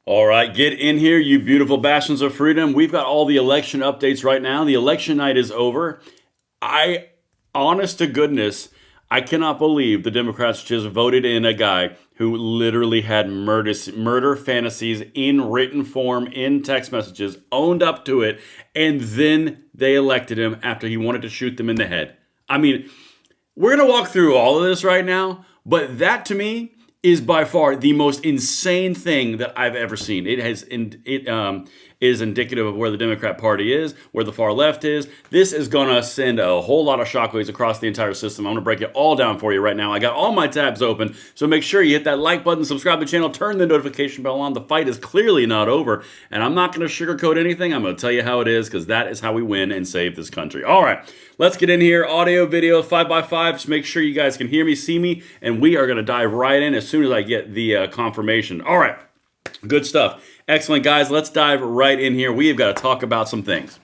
All right, get in here, you beautiful bastions of freedom. We've got all the election updates right now. The election night is over. Honest to goodness, I cannot believe the Democrats just voted in a guy who literally had murder fantasies in written form, in text messages, owned up to it, and then they elected him after he wanted to shoot them in the head. I mean, we're going to walk through all of this right now, but that to me is by far the most insane thing that I've ever seen. It is indicative of where the Democrat Party is, where the far left is. This is going to send a whole lot of shockwaves across the entire system. I'm going to break it all down for you right now. I got all my tabs open, so make sure you hit that like button, subscribe to the channel, turn the notification bell on. The fight is clearly not over, and I'm not going to sugarcoat anything. I'm going to tell you how it is, because that is how we win and save this country. All right, let's get in here. Audio, video, 5x5. Just make sure you guys can hear me, see me, and we are going to dive right in as soon as I get the confirmation. All right, good stuff. Excellent, guys. Let's dive right in here. We have got to talk about some things.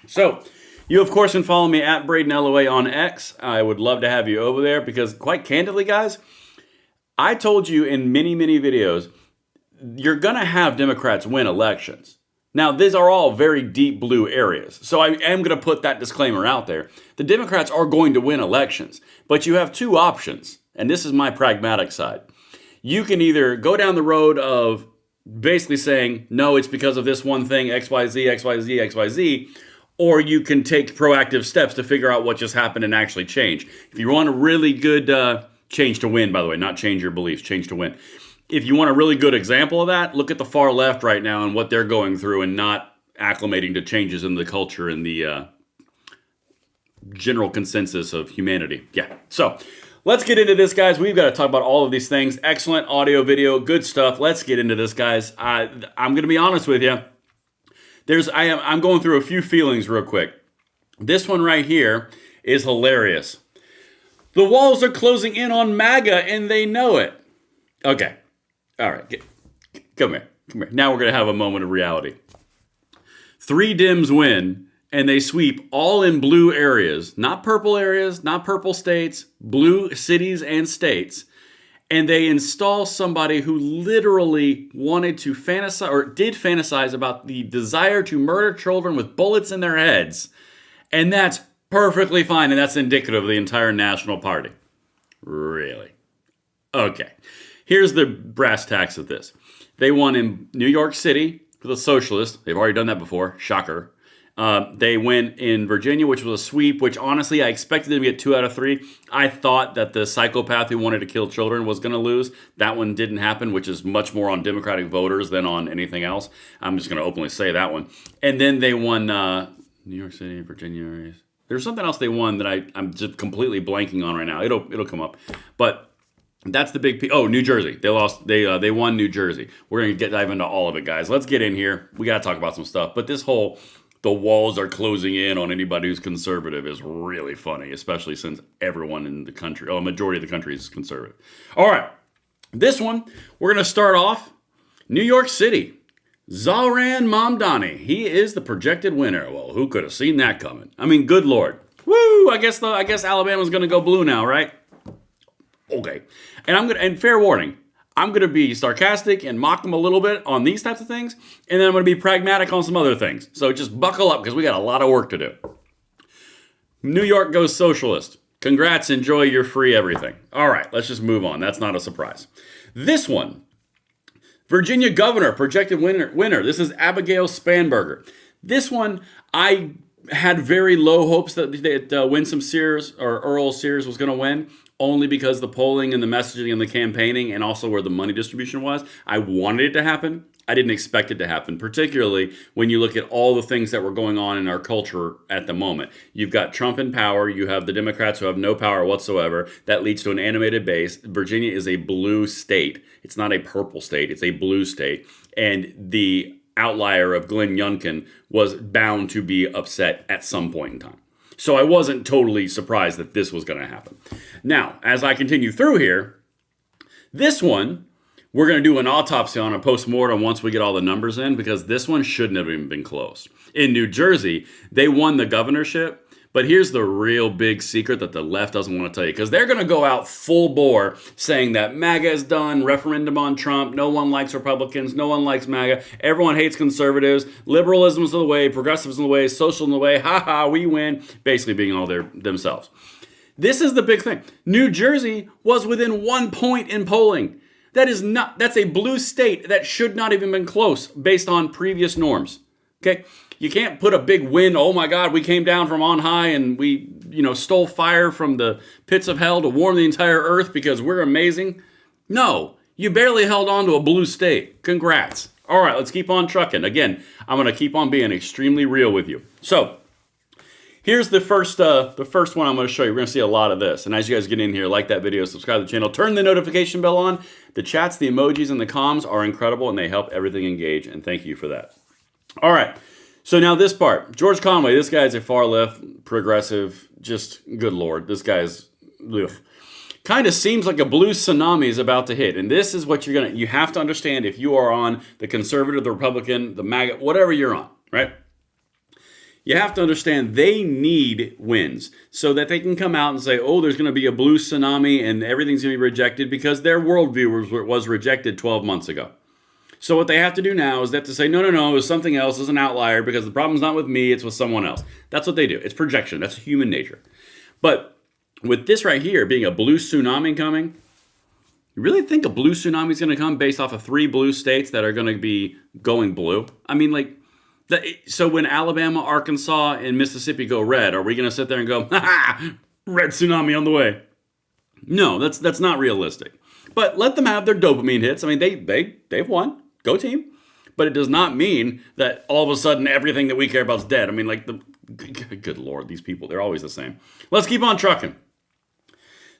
So, you, of course, can follow me at Braden LOA on X. I would love to have you over there because, quite candidly, guys, I told you in many, many videos, you're going to have Democrats win elections. Now, these are all very deep blue areas, so I am going to put that disclaimer out there. The Democrats are going to win elections, but you have two options, and this is my pragmatic side. You can either go down the road of basically saying, no, it's because of this one thing, XYZ, XYZ, XYZ, or you can take proactive steps to figure out what just happened and actually change. If you want a really good change to win, by the way, not change your beliefs, change to win. If you want a really good example of that, look at the far left right now and what they're going through and not acclimating to changes in the culture and the general consensus of humanity. Yeah, so let's get into this, guys. We've got to talk about all of these things. Excellent audio, video, good stuff. Let's get into this, guys. I'm going to be honest with you. I'm going through a few feelings real quick. This one right here is hilarious. The walls are closing in on MAGA, and they know it. Okay. All right. Come here. Now we're going to have a moment of reality. 3 Dems win, and they sweep all in blue areas, not purple states, blue cities and states. And they install somebody who literally wanted to fantasize, or did fantasize about the desire to murder children with bullets in their heads. And that's perfectly fine, and that's indicative of the entire national party. Really? Okay. Here's the brass tacks of this. They won in New York City for the Socialist. They've already done that before. Shocker. They win in Virginia, which was a sweep, which honestly I expected them to get 2 out of 3. I thought that the psychopath who wanted to kill children was going to lose. That one didn't happen, which is much more on Democratic voters than on anything else. I'm just going to openly say that one. And then they won New York City, Virginia. There's something else they won that I'm just completely blanking on right now. It'll come up. But that's the big New Jersey. They lost. They won New Jersey. We're going to dive into all of it, guys. Let's get in here. We got to talk about some stuff. But this whole the walls are closing in on anybody who's conservative is really funny, especially since everyone in the country, a majority of the country is conservative. All right. This one, we're going to start off New York City. Zohran Mamdani. He is the projected winner. Well, who could have seen that coming? I mean, good Lord. Woo! I guess Alabama's going to go blue now, right? Okay. And fair warning, I'm going to be sarcastic and mock them a little bit on these types of things, and then I'm going to be pragmatic on some other things. So just buckle up, because we got a lot of work to do. New York goes Socialist. Congrats, enjoy your free everything. All right, let's just move on. That's not a surprise. This one, Virginia governor, projected winner. This is Abigail Spanberger. This one, I had very low hopes that Winsome Sears or Earl Sears was going to win, only because the polling and the messaging and the campaigning and also where the money distribution was. I wanted it to happen. I didn't expect it to happen, particularly when you look at all the things that were going on in our culture at the moment. You've got Trump in power. You have the Democrats who have no power whatsoever. That leads to an animated base. Virginia is a blue state. It's not a purple state. It's a blue state. And the outlier of Glenn Youngkin was bound to be upset at some point in time. So I wasn't totally surprised that this was going to happen. Now, as I continue through here, this one, we're going to do an autopsy on a postmortem once we get all the numbers in, because this one shouldn't have even been close. In New Jersey, they won the governorship, But here's the real big secret that the left doesn't want to tell you, because they're going to go out full bore saying that MAGA is done, referendum on Trump, no one likes Republicans, no one likes MAGA, everyone hates conservatives, liberalism's the way, progressives in the way, social in the way, ha, we win, basically being all themselves. This is the big thing. New Jersey was within 1 point in polling. That's a blue state that should not even been close based on previous norms. Okay? You can't put a big win, oh my God, we came down from on high and we, stole fire from the pits of hell to warm the entire earth because we're amazing. No, you barely held on to a blue state. Congrats. All right, let's keep on trucking. Again, I'm going to keep on being extremely real with you. So, here's the first one I'm going to show you. We're going to see a lot of this. And as you guys get in here, like that video, subscribe to the channel, turn the notification bell on. The chats, the emojis, and the comms are incredible, and they help everything engage, and thank you for that. All right. So now this part, George Conway, this guy's a far left progressive, just good Lord, this guy's kind of seems like a blue tsunami is about to hit. And this is what you have to understand if you are on the conservative, the Republican, the MAGA, whatever you're on, right? You have to understand they need wins so that they can come out and say, oh, there's going to be a blue tsunami and everything's going to be rejected because their worldview was rejected 12 months ago. So what they have to do now is they have to say, no, it was something else, it's an outlier because the problem's not with me, it's with someone else. That's what they do. It's projection. That's human nature. But with this right here being a blue tsunami coming, you really think a blue tsunami is going to come based off of 3 blue states that are going to be going blue? I mean, so when Alabama, Arkansas, and Mississippi go red, are we going to sit there and go, red tsunami on the way? No, that's not realistic. But let them have their dopamine hits. I mean, they've won. Go team. But it does not mean that all of a sudden everything that we care about is dead. I mean, good Lord, these people, they're always the same. Let's keep on trucking.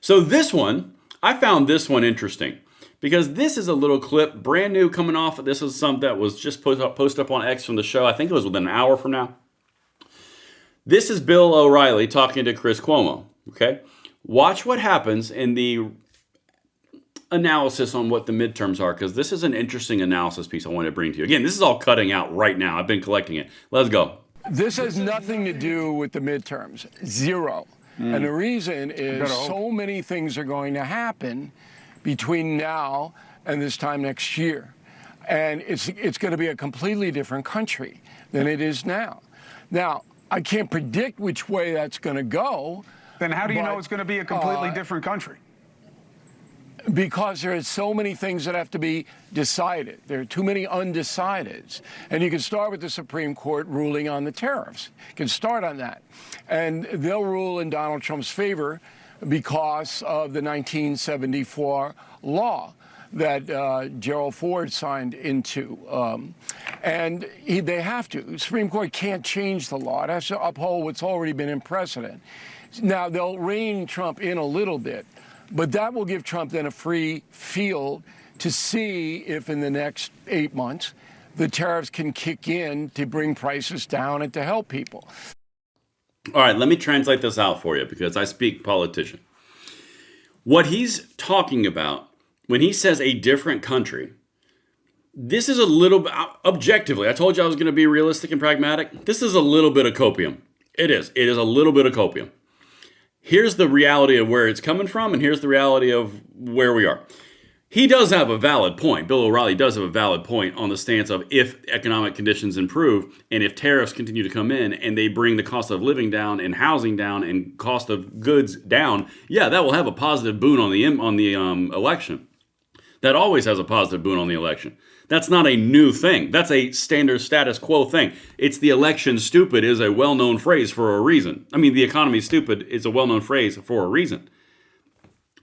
So this one, I found this one interesting because this is a little clip, brand new coming off. This is something that was just posted up on X from the show. I think it was within an hour from now. This is Bill O'Reilly talking to Chris Cuomo, okay? Watch what happens in the analysis on what the midterms are, because this is an interesting analysis piece I want to bring to you. Again, this is all cutting out right now. I've been collecting it. Let's go. This has nothing to do with the midterms. Zero. And the reason is so many things are going to happen between now and this time next year. And it's going to be a completely different country than it is now. Now, I can't predict which way that's going to go. Then how do you know it's going to be a completely different country? Because there are so many things that have to be decided. There are too many undecideds. And you can start with the Supreme Court ruling on the tariffs. You can start on that. And they'll rule in Donald Trump's favor because of the 1974 law that Gerald Ford signed into. They have to. The Supreme Court can't change the law. It has to uphold what's already been in precedent. Now, they'll rein Trump in a little bit. But that will give Trump then a free field to see if in the next 8 months the tariffs can kick in to bring prices down and to help people. All right, let me translate this out for you because I speak politician. What he's talking about when he says a different country, this is a little bit, objectively, I told you I was going to be realistic and pragmatic. This is a little bit of copium. It is. It is a little bit of copium. Here's the reality of where it's coming from, and here's the reality of where we are. He does have a valid point. Bill O'Reilly does have a valid point on the stance of if economic conditions improve and if tariffs continue to come in and they bring the cost of living down and housing down and cost of goods down, yeah, that will have a positive boon on the election. That always has a positive boon on the election. That's not a new thing. That's a standard status quo thing. It's the election stupid is a well-known phrase for a reason. I mean, the economy stupid is a well-known phrase for a reason.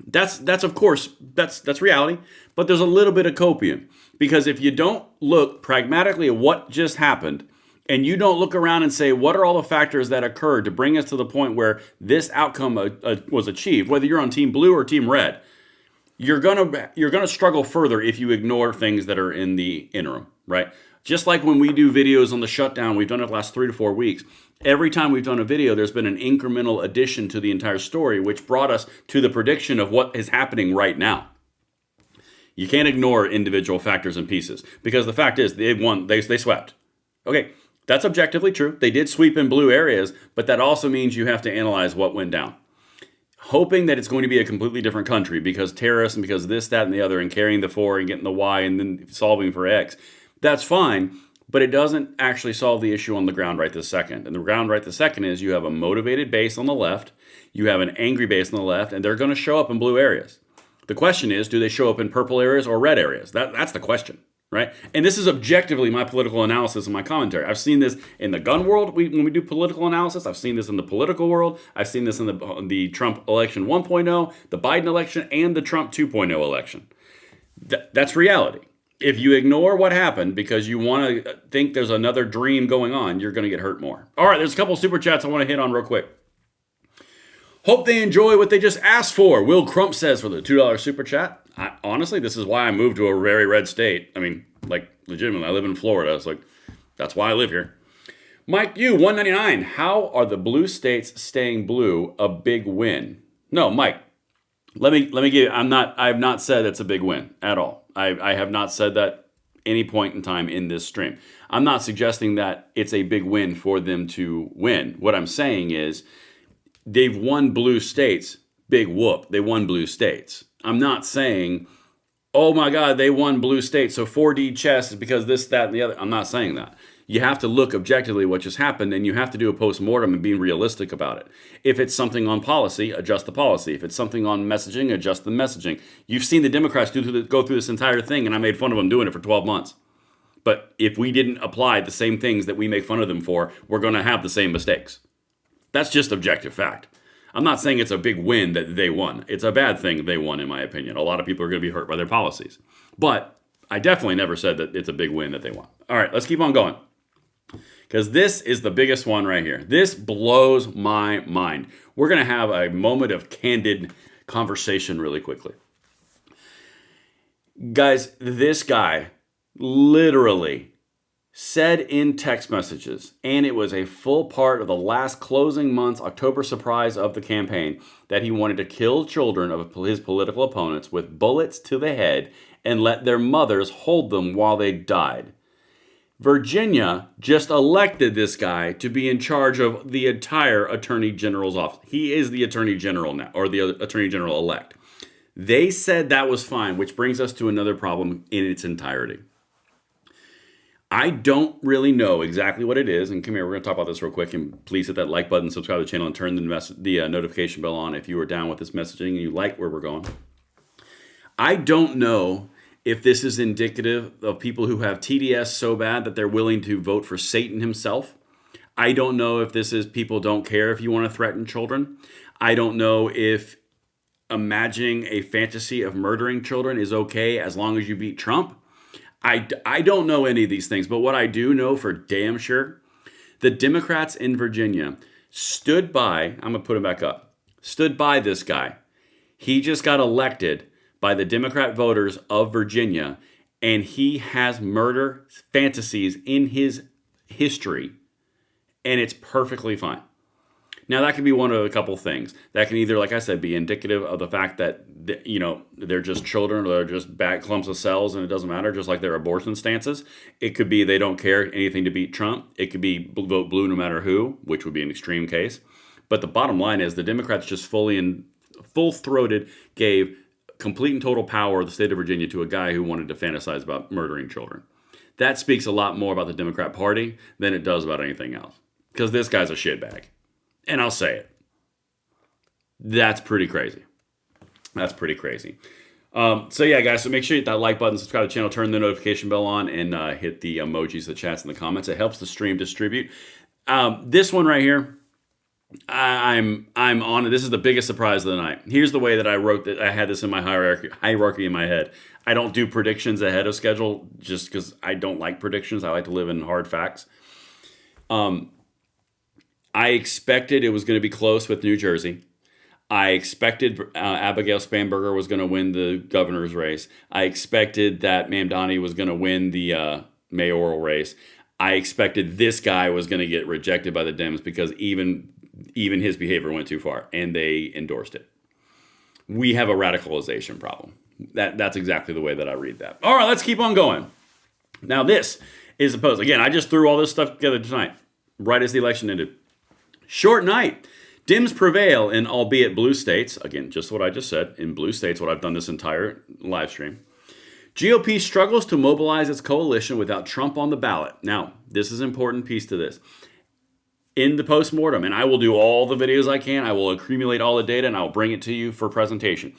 That's of course, that's reality. But there's a little bit of copium. Because if you don't look pragmatically at what just happened, and you don't look around and say, what are all the factors that occurred to bring us to the point where this outcome was achieved, whether you're on team blue or team red, you're gonna struggle further if you ignore things that are in the interim, right? Just like when we do videos on the shutdown, we've done it the last 3 to 4 weeks. Every time we've done a video, there's been an incremental addition to the entire story, which brought us to the prediction of what is happening right now. You can't ignore individual factors and pieces because the fact is they won, they swept. Okay, That's objectively true. They did sweep in blue areas, but that also means you have to analyze what went down. Hoping that it's going to be a completely different country because terrorists and because this, that, and the other, and carrying the 4 and getting the Y and then solving for X. That's fine, but it doesn't actually solve the issue on the ground right this second. And the ground right this second is you have a motivated base on the left, you have an angry base on the left, and they're going to show up in blue areas. The question is, do they show up in purple areas or red areas? That's the question, right? And this is objectively my political analysis and my commentary. I've seen this in the gun world when we do political analysis. I've seen this in the political world. I've seen this in the Trump election 1.0, the Biden election, and the Trump 2.0 election. That's reality. If you ignore what happened because you want to think there's another dream going on, you're going to get hurt more. All right, there's a couple super chats I want to hit on real quick. Hope they enjoy what they just asked for. Will Crump says for the $2 super chat. Honestly, this is why I moved to a very red state. I mean, like, legitimately, I live in Florida. It's like, that's why I live here. Mike Yu, 199. How are the blue states staying blue a big win? No, Mike, let me give you, I have not said it's a big win at all. I have not said that any point in time in this stream. I'm not suggesting that it's a big win for them to win. What I'm saying is, they've won blue states, big whoop. They won blue states. I'm not saying, oh my God, they won blue states, so 4D chess is because this, that, and the other. I'm not saying that. You have to look objectively what just happened, and you have to do a post-mortem and be realistic about it. If it's something on policy, adjust the policy. If it's something on messaging, adjust the messaging. You've seen the Democrats go through this entire thing, and I made fun of them doing it for 12 months. But if we didn't apply the same things that we make fun of them for, we're going to have the same mistakes. That's just objective fact. I'm not saying it's a big win that they won. It's a bad thing they won, in my opinion. A lot of people are going to be hurt by their policies. But I definitely never said that it's a big win that they won. All right, let's keep on going. Because this is the biggest one right here. This blows my mind. We're going to have a moment of candid conversation really quickly. Guys, this guy literally said in text messages, and it was a full part of the last closing month's October surprise of the campaign, that he wanted to kill children of his political opponents with bullets to the head and let their mothers hold them while they died. Virginia just elected this guy to be in charge of the entire Attorney General's office. He is the Attorney General now, or the Attorney General elect. They said that was fine, which brings us to another problem in its entirety. I don't really know exactly what it is, and come here, we're going to talk about this real quick, and please hit that like button, subscribe to the channel, and turn the notification bell on if you are down with this messaging and you like where we're going. I don't know if this is indicative of people who have TDS so bad that they're willing to vote for Satan himself. I don't know if this is people don't care if you want to threaten children. I don't know if imagining a fantasy of murdering children is okay as long as you beat Trump. I don't know any of these things, but what I do know for damn sure, the Democrats in Virginia stood by, I'm going to put him back up, stood by this guy. He just got elected by the Democrat voters of Virginia, and he has murder fantasies in his history, and it's perfectly fine. Now, that could be one of a couple things. That can either, like I said, be indicative of the fact that, they're just children or they're just bad clumps of cells and it doesn't matter, just like their abortion stances. It could be they don't care anything to beat Trump. It could be vote blue no matter who, which would be an extreme case. But the bottom line is the Democrats just full-throated gave complete and total power of the state of Virginia to a guy who wanted to fantasize about murdering children. That speaks a lot more about the Democrat Party than it does about anything else. Because this guy's a shitbag. And I'll say it. That's pretty crazy. That's pretty crazy. So yeah, guys, so make sure you hit that like button, subscribe to the channel, turn the notification bell on, and hit the emojis, the chats, and the comments. It helps the stream distribute. This one right here, I'm on it. This is the biggest surprise of the night. Here's the way that I wrote that. I had this in my hierarchy in my head. I don't do predictions ahead of schedule just because I don't like predictions. I like to live in hard facts. I expected it was going to be close with New Jersey. I expected Abigail Spanberger was going to win the governor's race. I expected that Mamdani was going to win the mayoral race. I expected this guy was going to get rejected by the Dems because even his behavior went too far, and they endorsed it. We have a radicalization problem. That's exactly the way that I read that. All right, let's keep on going. Now, this is opposed. Again, I just threw all this stuff together tonight, right as the election ended. Short night. Dems prevail in albeit blue states. Again, just what I just said. In blue states, what I've done this entire live stream. GOP struggles to mobilize its coalition without Trump on the ballot. Now, this is an important piece to this. In the postmortem, and I will do all the videos I can, I will accumulate all the data, and I'll bring it to you for presentation.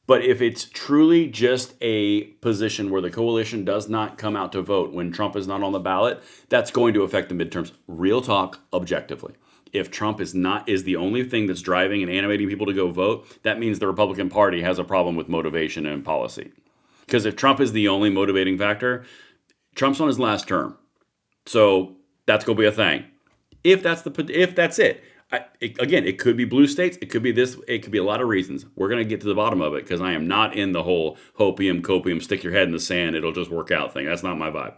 But if it's truly just a position where the coalition does not come out to vote when Trump is not on the ballot, that's going to affect the midterms. Real talk, objectively. If Trump is the only thing that's driving and animating people to go vote, that means the Republican Party has a problem with motivation and policy. Because if Trump is the only motivating factor, Trump's on his last term. So that's going to be a thing. If that's it. Again, it could be blue states. It could be this. It could be a lot of reasons. We're going to get to the bottom of it because I am not in the whole hopium, copium, stick your head in the sand, it'll just work out thing. That's not my vibe.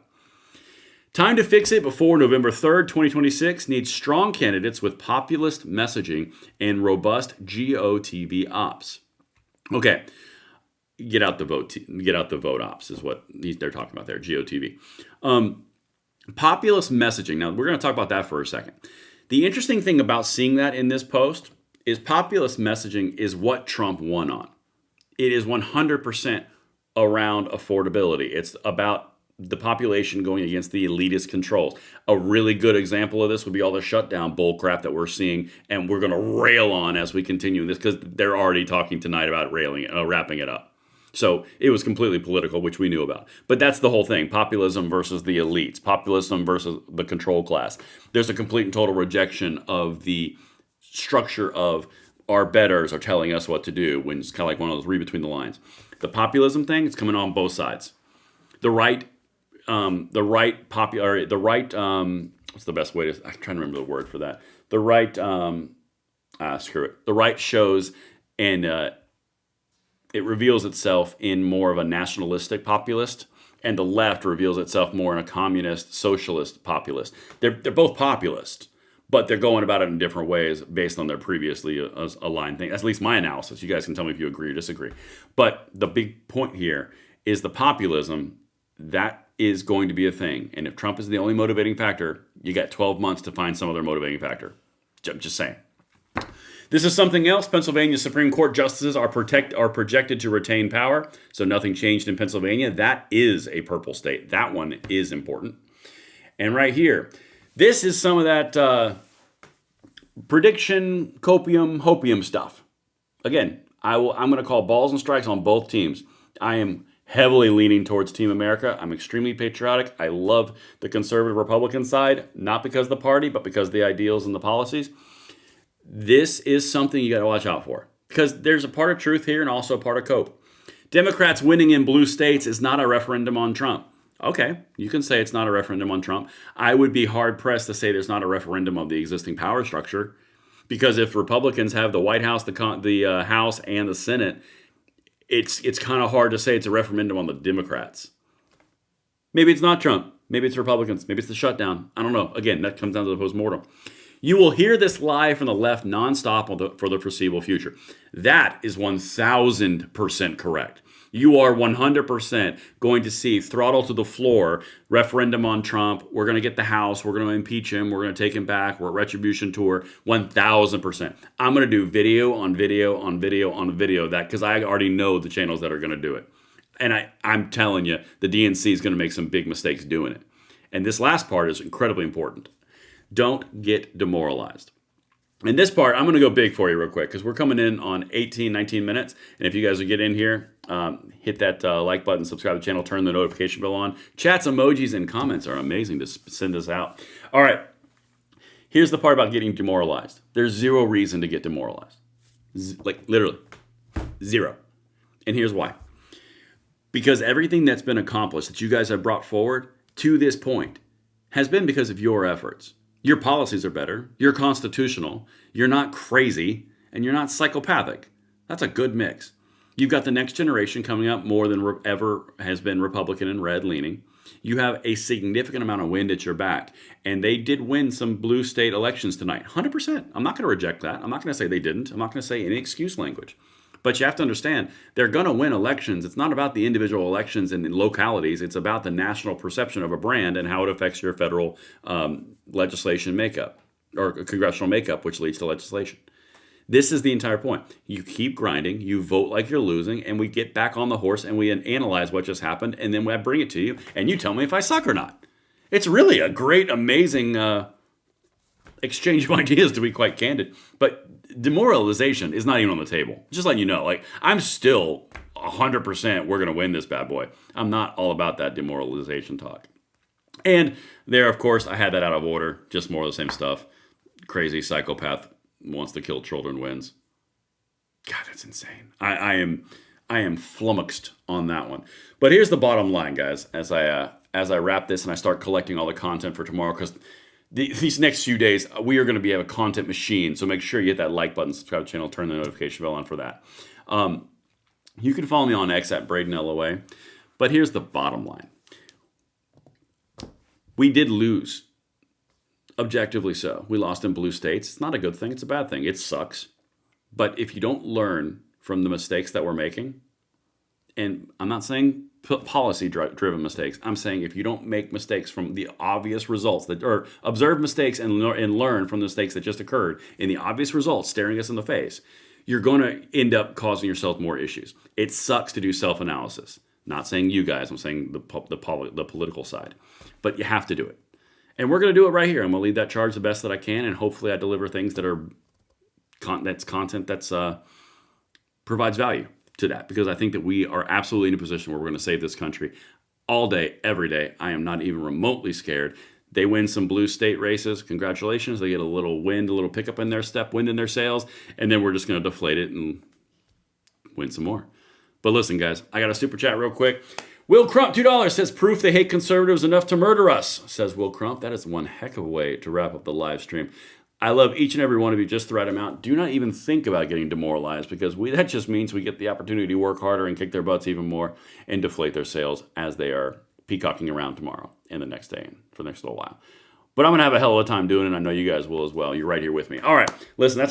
Time to fix it before November 3rd, 2026 needs strong candidates with populist messaging and robust GOTV ops. Okay. Get out the vote ops is what they're talking about there, GOTV. Populist messaging. Now, we're going to talk about that for a second. The interesting thing about seeing that in this post is populist messaging is what Trump won on. It is 100% around affordability. It's about the population going against the elitist controls. A really good example of this would be all the shutdown bullcrap that we're seeing, and we're going to rail on as we continue this because they're already talking tonight about wrapping it up. So it was completely political, which we knew about. But that's the whole thing. Populism versus the elites. Populism versus the control class. There's a complete and total rejection of the structure of our betters are telling us what to do when it's kind of like one of those read between the lines. The populism thing, it's coming on both sides. The right, what's the best way to, I'm trying to remember the word for that. The right, screw it. The right shows and, it reveals itself in more of a nationalistic populist, and the left reveals itself more in a communist, socialist populist. They're both populist, but they're going about it in different ways based on their previously aligned thing. That's at least my analysis. You guys can tell me if you agree or disagree. But the big point here is the populism, that is going to be a thing. And if Trump is the only motivating factor, you got 12 months to find some other motivating factor. I'm just saying. This is something else. Pennsylvania Supreme Court justices are projected to retain power, so nothing changed in Pennsylvania. That is a purple state. That one is important. And right here, this is some of that prediction, copium, hopium stuff. Again, I'm going to call balls and strikes on both teams. I am heavily leaning towards Team America. I'm extremely patriotic. I love the conservative Republican side, not because of the party, but because of the ideals and the policies. This is something you got to watch out for because there's a part of truth here and also a part of cope. Democrats winning in blue states is not a referendum on Trump. Okay, you can say it's not a referendum on Trump. I would be hard-pressed to say there's not a referendum of the existing power structure because if Republicans have the White House, the House, and the Senate, it's kind of hard to say it's a referendum on the Democrats. Maybe it's not Trump. Maybe it's Republicans. Maybe it's the shutdown. I don't know. Again, that comes down to the postmortem. You will hear this live from the left nonstop for the foreseeable future. That is 1,000% correct. You are 100% going to see throttle to the floor, referendum on Trump. We're going to get the House. We're going to impeach him. We're going to take him back. We're a retribution tour. 1,000%. I'm going to do video on video on video on video of that because I already know the channels that are going to do it. And I'm telling you, the DNC is going to make some big mistakes doing it. And this last part is incredibly important. Don't get demoralized. And this part, I'm going to go big for you real quick because we're coming in on 18, 19 minutes. And if you guys will get in here, hit that like button, subscribe to the channel, turn the notification bell on. Chats, emojis, and comments are amazing to send us out. All right. Here's the part about getting demoralized. There's zero reason to get demoralized. Literally. Zero. And here's why. Because everything that's been accomplished that you guys have brought forward to this point has been because of your efforts. Your policies are better, you're constitutional, you're not crazy, and you're not psychopathic. That's a good mix. You've got the next generation coming up more than ever has been Republican and red leaning. You have a significant amount of wind at your back, and they did win some blue state elections tonight. 100%. I'm not going to reject that. I'm not going to say they didn't. I'm not going to say any excuse language. But you have to understand, they're going to win elections. It's not about the individual elections and localities. It's about the national perception of a brand and how it affects your federal legislation makeup or congressional makeup, which leads to legislation. This is the entire point. You keep grinding, you vote like you're losing, and we get back on the horse and we analyze what just happened, and then I bring it to you, and you tell me if I suck or not. It's really a great, amazing exchange of ideas, to be quite candid. But demoralization is not even on the table. Just letting you know, like, I'm still 100% we're going to win this bad boy. I'm not all about that demoralization talk. And there, of course, I had that out of order. Just more of the same stuff. Crazy psychopath wants to kill children wins. God, that's insane. I am flummoxed on that one. But here's the bottom line, guys. As I wrap this and I start collecting all the content for tomorrow, because these next few days we are going to be a content machine. So make sure you hit that like button, subscribe to the channel, turn the notification bell on for that. You can follow me on X at Braden LOA. But here's the bottom line. We did lose. Objectively so. We lost in blue states. It's not a good thing. It's a bad thing. It sucks. But if you don't learn from the mistakes that we're making, and I'm not saying policy-driven mistakes. I'm saying if you don't make mistakes from the obvious results, or observe mistakes and learn from the mistakes that just occurred in the obvious results staring us in the face, you're going to end up causing yourself more issues. It sucks to do self-analysis. Not saying you guys. I'm saying the political side. But you have to do it. And we're going to do it right here. I'm going to lead that charge the best that I can, and hopefully I deliver things that are content that's provides value to that, because I think that we are absolutely in a position where we're going to save this country all day, every day. I am not even remotely scared. They win some blue state races. Congratulations. They get a little wind, a little pickup in their step, wind in their sails, and then we're just going to deflate it and win some more. But listen, guys, I got a super chat real quick. Will Crump, $2, says, proof they hate conservatives enough to murder us, says Will Crump. That is one heck of a way to wrap up the live stream. I love each and every one of you just the right amount. Do not even think about getting demoralized, because that just means we get the opportunity to work harder and kick their butts even more and deflate their sails as they are peacocking around tomorrow and the next day and for the next little while. But I'm going to have a hell of a time doing it. I know you guys will as well. You're right here with me. All right, listen, that's enough.